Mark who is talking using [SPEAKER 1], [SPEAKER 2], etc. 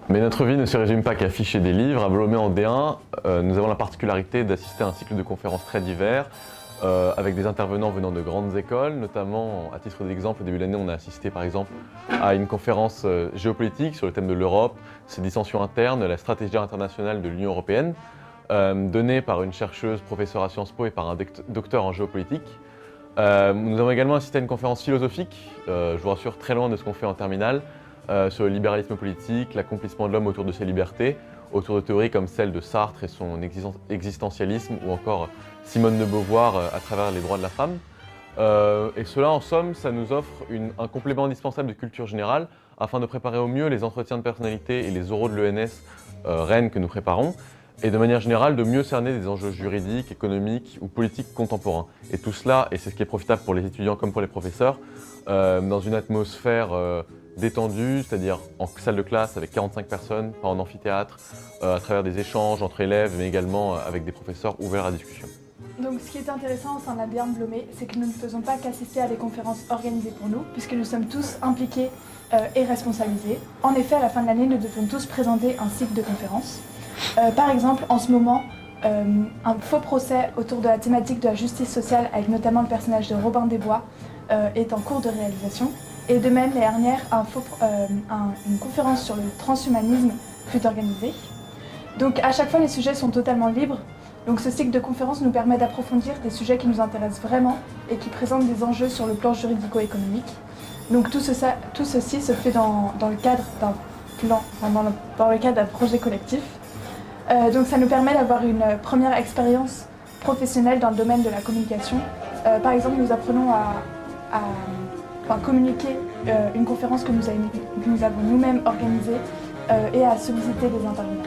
[SPEAKER 1] Mais notre vie ne se résume pas qu'à afficher des livres. À Bolomé en D1, nous avons la particularité d'assister à un cycle de conférences très divers, avec des intervenants venant de grandes écoles, notamment, à titre d'exemple, au début de l'année, on a assisté par exemple à une conférence géopolitique sur le thème de l'Europe, ses dissensions internes, la stratégie internationale de l'Union européenne, donnée par une chercheuse, professeure à Sciences Po et par un docteur en géopolitique. Nous avons également assisté à une conférence philosophique, je vous rassure, très loin de ce qu'on fait en terminale, sur le libéralisme politique, l'accomplissement de l'homme autour de ses libertés, autour de théories comme celle de Sartre et son existentialisme, ou encore Simone de Beauvoir à travers les droits de la femme. Et cela, en somme, ça nous offre un complément indispensable de culture générale afin de préparer au mieux les entretiens de personnalité et les oraux de l'ENS Rennes que nous préparons, et de manière générale de mieux cerner des enjeux juridiques, économiques ou politiques contemporains. Et tout cela, et c'est ce qui est profitable pour les étudiants comme pour les professeurs, dans une atmosphère détendue, c'est-à-dire en salle de classe avec 45 personnes, pas en amphithéâtre, à travers des échanges entre élèves, mais également avec des professeurs ouverts à la discussion.
[SPEAKER 2] Donc ce qui est intéressant au sein de la Bierne Bolomé, c'est que nous ne faisons pas qu'assister à des conférences organisées pour nous, puisque nous sommes tous impliqués et responsabilisés. En effet, à la fin de l'année, nous devons tous présenter un cycle de conférences. Par exemple, en ce moment, un faux procès autour de la thématique de la justice sociale, avec notamment le personnage de Robin des Bois, est en cours de réalisation. Et de même, l'année dernière, une conférence sur le transhumanisme fut organisée. Donc à chaque fois, les sujets sont totalement libres. Donc ce cycle de conférences nous permet d'approfondir des sujets qui nous intéressent vraiment et qui présentent des enjeux sur le plan juridico-économique. Donc tout ceci se fait dans le cadre d'un plan, dans le cadre d'un projet collectif. Donc ça nous permet d'avoir une première expérience professionnelle dans le domaine de la communication. Par exemple, nous apprenons à communiquer une conférence que nous avons nous-mêmes organisée et à solliciter des intervenants.